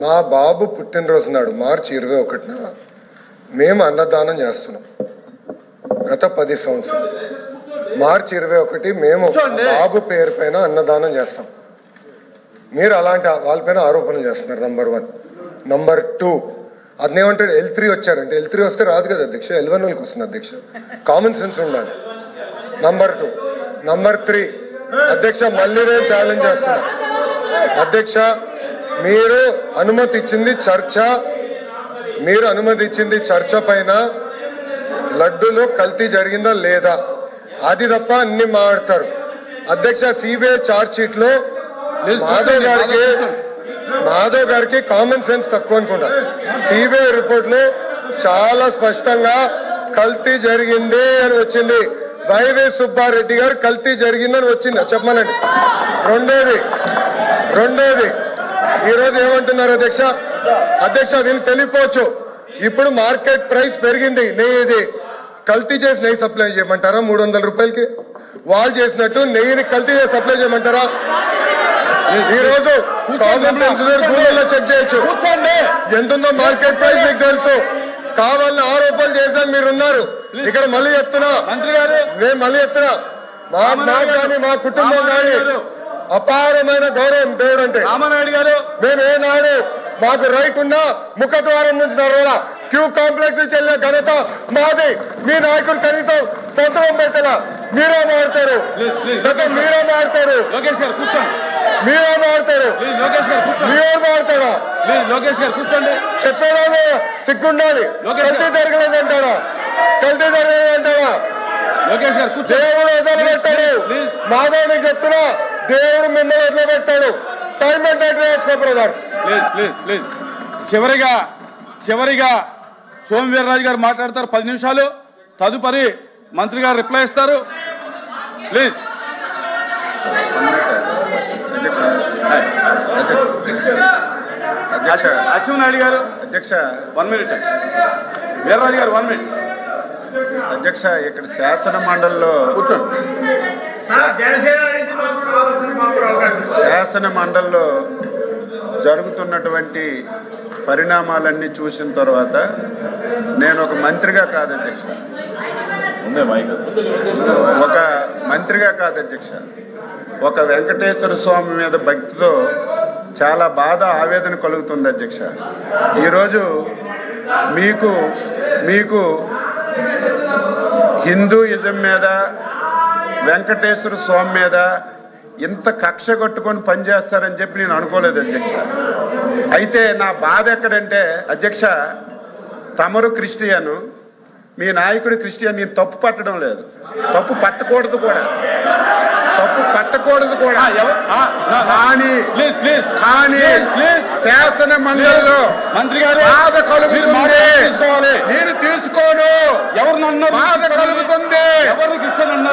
మా బాబు పుట్టినరోజు నాడు మార్చి 21న మేము అన్నదానం చేస్తున్నాం. గత 10 సంవత్సరాలు మార్చి 21 మేము బాబు పేరు పైన అన్నదానం చేస్తాం. మీరు అలాంటి వాళ్ళపైన ఆరోపణలు చేస్తున్నారు. నంబర్ 1. నంబర్ 2, అదేమంటాడు L3 వచ్చారంటే L3 వస్తే రాదు కదా అధ్యక్ష, L1 వాళ్ళకి వస్తుంది అధ్యక్ష. కామన్ సెన్స్ ఉండాలి. నంబర్ 2. నంబర్ 3 అధ్యక్ష, మళ్ళీ నేను ఛాలెంజ్ చేస్తున్నా అధ్యక్ష, మీరు అనుమతి ఇచ్చింది చర్చ పైన లడ్డూలో కల్తీ జరిగిందా లేదా అది తప్ప అన్ని మాట్లాడతారు అధ్యక్ష. సిబిఐ ఛార్జ్ షీట్ లో మాధవ్ గారికి కామన్ సెన్స్ తక్కువ అనుకుంటా. సిబిఐ రిపోర్ట్ లో చాలా స్పష్టంగా కల్తీ జరిగింది అని వచ్చింది. వైవి సుబ్బారెడ్డి గారు కల్తీ జరిగిందని వచ్చింది చెప్పమనండి. రెండోది ఈరోజు ఏమంటున్నారు అధ్యక్ష వీళ్ళు తెలియపోవచ్చు. ఇప్పుడు మార్కెట్ ప్రైస్ పెరిగింది. నెయ్యి కల్తీ చేసి నెయ్యి సప్లై చేయమంటారా 300 రూపాయలకి? వాళ్ళు చేసినట్టు నెయ్యిని కల్తీ చేసి సప్లై చేయమంటారా? ఈ రోజు కామన్ సెన్స్ గూగుల్లో చెక్ చేయొచ్చు ఎంతుందో మార్కెట్ ప్రైస్ మీకు తెలుసు. కావాలని ఆరోపణలు చేశాను మీరున్నారు ఇక్కడ. మళ్ళీ చెప్తున్నా మా కుటుంబం కానీ అపారమైన గౌరవం దేవుడు అంటే. రామనాయుడు గారు మేమేనాడు మాకు రైట్ ఉన్నా ముఖద్వారం నుంచి నడవాలా, క్యూ కాంప్లెక్స్ నుంచి వెళ్ళిన ఘనత మాది. మీ నాయకులు కనీసం సంతకం పెట్టలా. మీరే మారుతారు చెప్పేదాన్ని సిగ్గుండాలి. కల్తీ జరగలేదంటారా? దేవుడు వదిలిపెట్టాడు. మాధవ్ చెప్తున్నా, దేవుడు మిమ్మల్ని వదిలిపెట్టాడు. టైం అంటే బ్రదర్. చివరిగా సోమవీర్రాజు గారు మాట్లాడతారు 10 నిమిషాలు. తదుపరి మంత్రి గారు రిప్లై ఇస్తారు. ప్లీజ్. అచ్చెన్నాయుడు గారు అధ్యక్ష 1 మినిట్. వీర్రాజు గారు 1 మినిట్. అధ్యక్ష, ఇక్కడ శాసన మండలిలో జరుగుతున్నటువంటి పరిణామాలన్నీ చూసిన తర్వాత నేను ఒక మంత్రిగా కాదు అధ్యక్ష, ఒక వెంకటేశ్వర స్వామి మీద భక్తితో చాలా బాధ ఆవేదన కలుగుతుంది అధ్యక్ష. ఈరోజు మీకు హిందూయిజం మీద వెంకటేశ్వర స్వామి మీద ఇంత కక్ష కట్టుకొని పనిచేస్తారని చెప్పి నేను అనుకోలేదు అధ్యక్ష. అయితే నా బాధ ఎక్కడంటే అధ్యక్ష, తమరు క్రిస్టియను, మీ నాయకుడు క్రిస్టియన్. నేను తప్పు పట్టడం లేదు, తప్పు పట్టకూడదు కూడా కానీ శాసన మండలిలో మంత్రి గారు బాధ కలుగుతుంది. నేను తీసుకోను. ఎవరినన్నా బాధ కలుగుతుంది.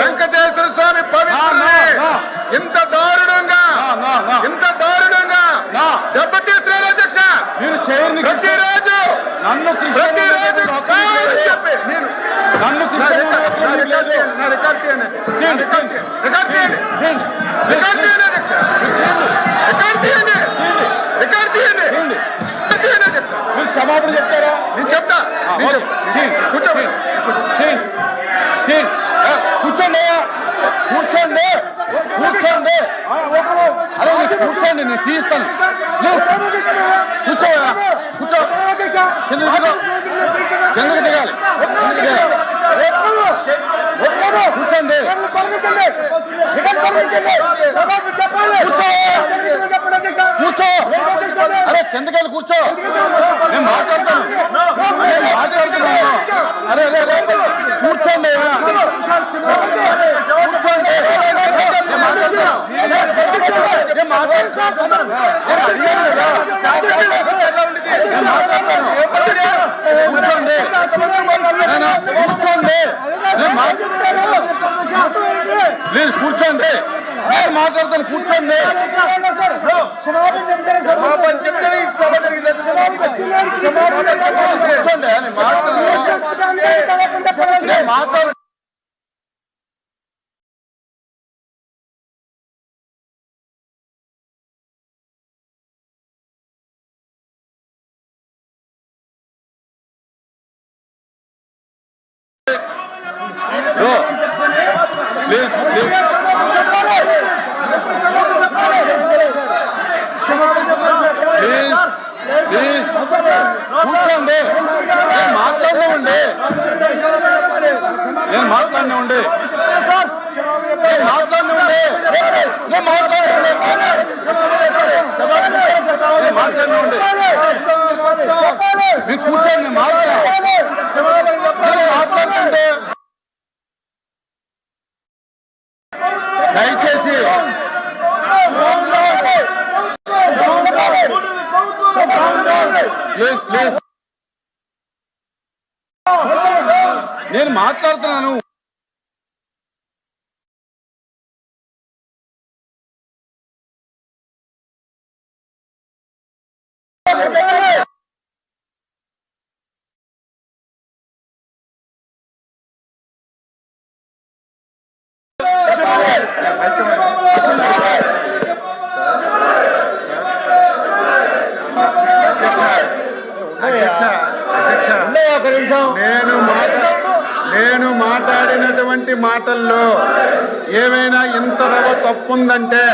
వెంకటేశ్వర స్వామి పవిత్రుడే ఇంత దారుణంగా దెబ్బతీస్తున్నారు అధ్యక్ష. మీరు ప్రతిరోజు నన్ను క్షమాపణ చెప్తారా? నేను చెప్తా. కూర్చోండి. అరే కూర్చోండి, నేను తీస్తాను. కూర్చో. కిందకు దిగాలి. కూర్చోండి. కూర్చో. అరే కిందకెళ్ళి కూర్చో. నేను మాట్లాడతాను. అరే కూర్చోండి. ప్లీజ్ కూర్చోండి. నేను మాట్లాడతాను. కూర్చోండి. కూర్చోండి. మాట్లాడు. ప్లీజ్ ప్లీజ్ ప్లీజ్ కూర్చోండి. నేను మాట్లాడినా ఉండే మీరు కూర్చోండి. మాట్లాడుతుంటే దయచేసి ప్లీజ్ ప్లీజ్ నేను మాట్లాడుతున్నాను. నేను మాట్లాడినటువంటి మాటల్లో ఏమైనా ఇంతలో తప్పు ఉందంటే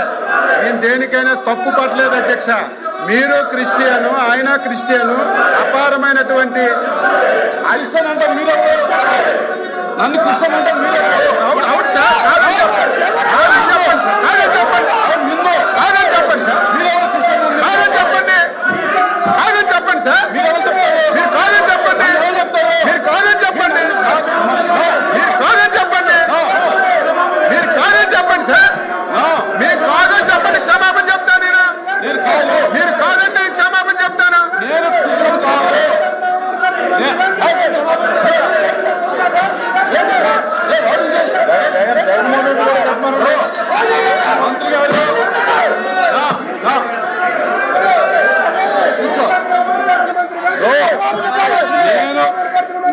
నేను దేనికైనా తప్పు పట్టలేదు అధ్యక్ష. మీరు క్రిస్టియను, ఆయన క్రిస్టియను, అపారమైనటువంటి క్రిస్టియన్ అంటే మీరే, నన్ను క్రిస్టియన్ అంటే మీరే. అవును సార్, కాదని చెప్పండి సార్, కాదని చెప్పండి సార్, కాదని చెప్పండి సార్, కాదని చెప్పండి సార్, మీరు కాదని చెప్పండి, మీరు కాదని చెప్పండి, మీరు కాదని చెప్పండి, మీరు కాదని చెప్పండి సార్, మీరు కాదని చెప్పండి, క్షమాపణ చెప్తాను నేను. మీరు కాదంటే నేను క్షమాపణ చెప్తాను. నేను క్రిస్టియన్ కాదు. మంత్రి గారు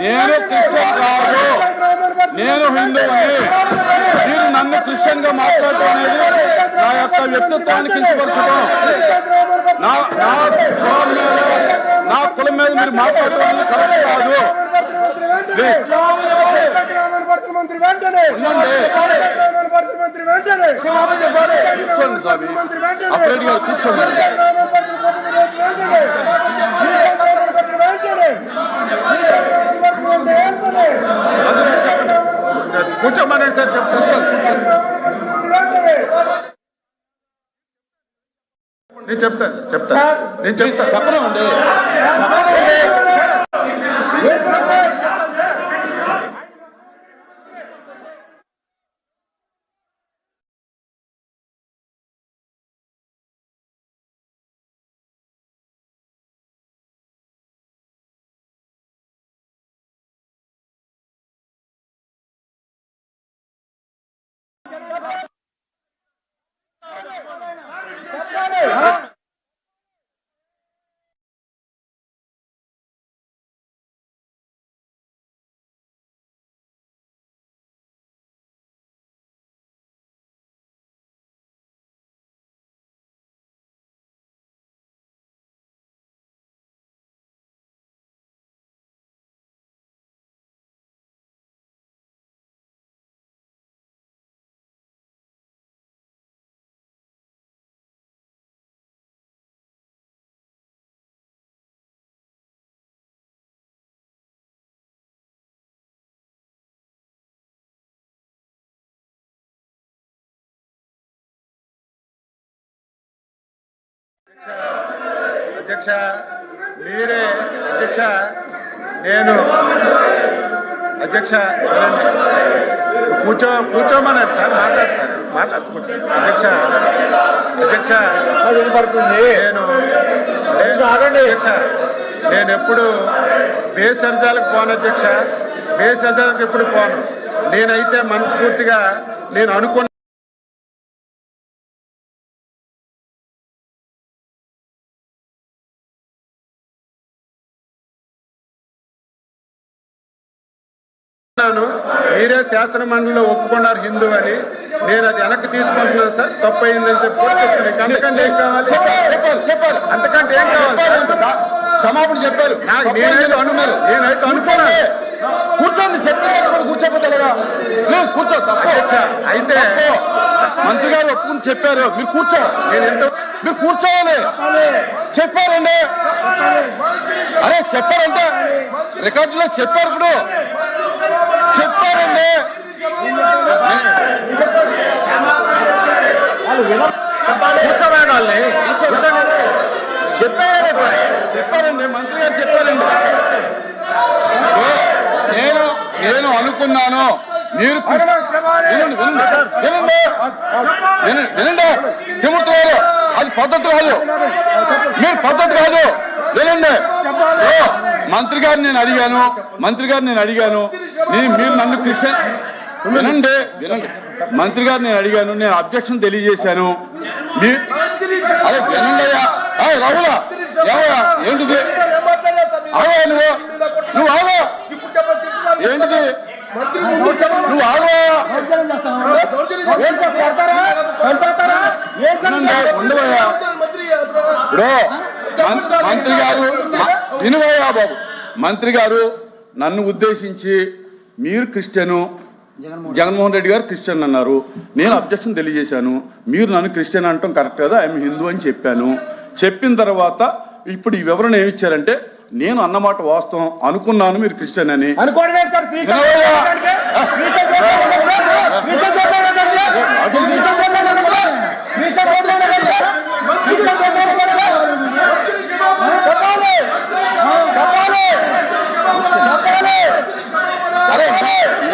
నేను క్రిస్టియన్ కాదు, నేను హిందువుని. మీరు నన్ను క్రిస్టియన్ గా మాట్లాడటం అనేది నా యొక్క వ్యక్తిత్వాన్ని కించపరచడం. నా కులం మీద మీరు మాట్లాడటం అనేది కరెక్ట్ కాదు. కూర్చోండి స్వామి, అప్రెడ్డి గారు కూర్చోండి. కూర్చోమనండి సార్, చెప్తాను. నేను చెప్తాను చెప్పనండి. అధ్యక్ష, మీరే అధ్యక్ష, నేను అధ్యక్ష కూర్చోమన్నారు సార్, మాట్లాడుతూ అధ్యక్ష నేను ఎప్పుడు బేసర్జాలకు పోను అధ్యక్ష, బేసర్జాలకు ఎప్పుడు పోను. నేనైతే మనస్ఫూర్తిగా నేను అనుకున్న మీరే శాసన మండలిలో ఒప్పుకున్నారు హిందూ అని. నేను అది వెనక్కి తీసుకుంటున్నాను సార్, తప్పు అయిందని చెప్పి అంతకంటే ఏం కావాలి? చెప్పారు అంతకంటే ఏం కావాలి? క్షమాపణ చెప్పారు. నేనైతే అనుకున్నాను కూర్చోండి, చెప్పిన కూర్చోపోతారా? లేదు, కూర్చో. తప్పు. అయితే తప్పు. మంత్రి గారు ఒప్పుకుని చెప్పారు, మీరు కూర్చో. మీరు కూర్చోవాలి. చెప్పారండి, అరే చెప్పారంటే రికార్డులో చెప్పారు. ఇప్పుడు చెప్పారండి. చెప్పారండి, మంత్రి గారు చెప్పారండి. నేను అనుకున్నాను మీరు వినండి తిమ్ముతున్నారు, అది పద్ధతి కాదు, మీరు పద్ధతి కాదు. వినండి, మంత్రి గారిని నేను అడిగాను, మీరు నన్ను క్రిస్టియన్ వినండి, మంత్రి గారు నేను అడిగాను, నేను అబ్జెక్షన్ తెలియజేశాను. అదే వినండి అయ్యా, రావులా ఏమయ్యా, ఏంటిది? ఆగా నువ్వు ఆగా, ఏంటిది? నువ్వు ఆగా, ఉండవయ్యా. ఇప్పుడు మంత్రి గారు వినువయ్యా బాబు, మంత్రి గారు నన్ను ఉద్దేశించి మీరు క్రిస్టియను, జగన్మోహన్ రెడ్డి గారు క్రిస్టియన్ అన్నారు. నేను అబ్జెక్షన్ తెలియజేశాను. మీరు నన్ను క్రిస్టియన్ అనటం కరెక్ట్ కదా, ఐఎమ్ హిందూ అని చెప్పాను. చెప్పిన తర్వాత ఇప్పుడు ఈ వివరణ ఏమిచ్చారంటే నేను అన్నమాట వాస్తవం, అనుకున్నాను మీరు క్రిస్టియన్ అని.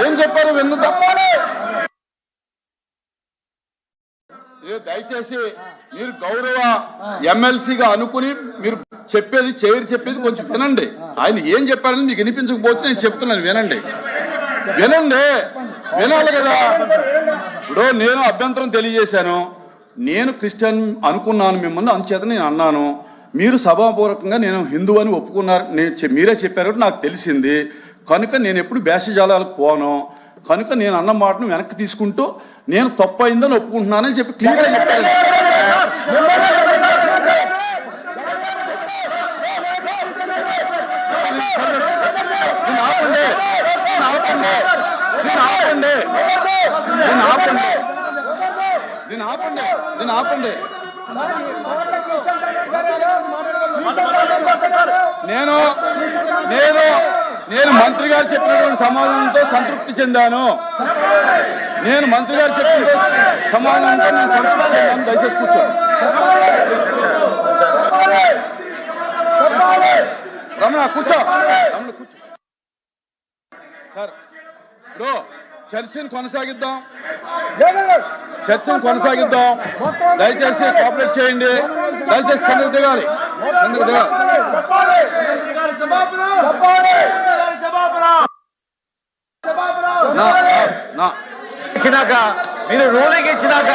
ఏం చెప్పారు విన్ను చెప్పాలి. దయచేసి మీరు గౌరవ ఎమ్మెల్సీగా అనుకుని మీరు చెప్పేది చెప్పేది కొంచెం వినండి. ఆయన ఏం చెప్పారని మీకు వినిపించకపోతే నేను చెప్తున్నాను, వినండి. వినాలి కదా. ఇప్పుడు నేను అభ్యంతరం తెలియజేశాను, నేను క్రిస్టియన్ అనుకున్నాను మిమ్మల్ని, అందుచేత నేను అన్నాను. మీరు సభాపూర్వకంగా నేను హిందూ అని ఒప్పుకున్నారు, మీరే చెప్పారు నాకు తెలిసింది. కనుక నేను ఎప్పుడు భేషజాలకు పోను, కనుక నేను అన్న మాటను వెనక్కి తీసుకుంటూ నేను తప్పు అయిందని ఒప్పుకుంటున్నానని చెప్పి క్లియర్గా చెప్పాను. ఆపండి. నేను మంత్రి గారు చెప్పినటువంటి సమాధానంతో సంతృప్తి చెందాను. సమాధానంతో నేను సంతృప్తి చెందాను. దయచేసి కూర్చోండి. రమణ కూర్చో. సార్ ఇప్పుడు చర్చను కొనసాగిద్దాం. దయచేసి కోఆపరేట్ చేయండి. దయచేసి కిందకు దిగాలి. ఇచ్చినాక మీరు రూలింగ్ ఇచ్చినాక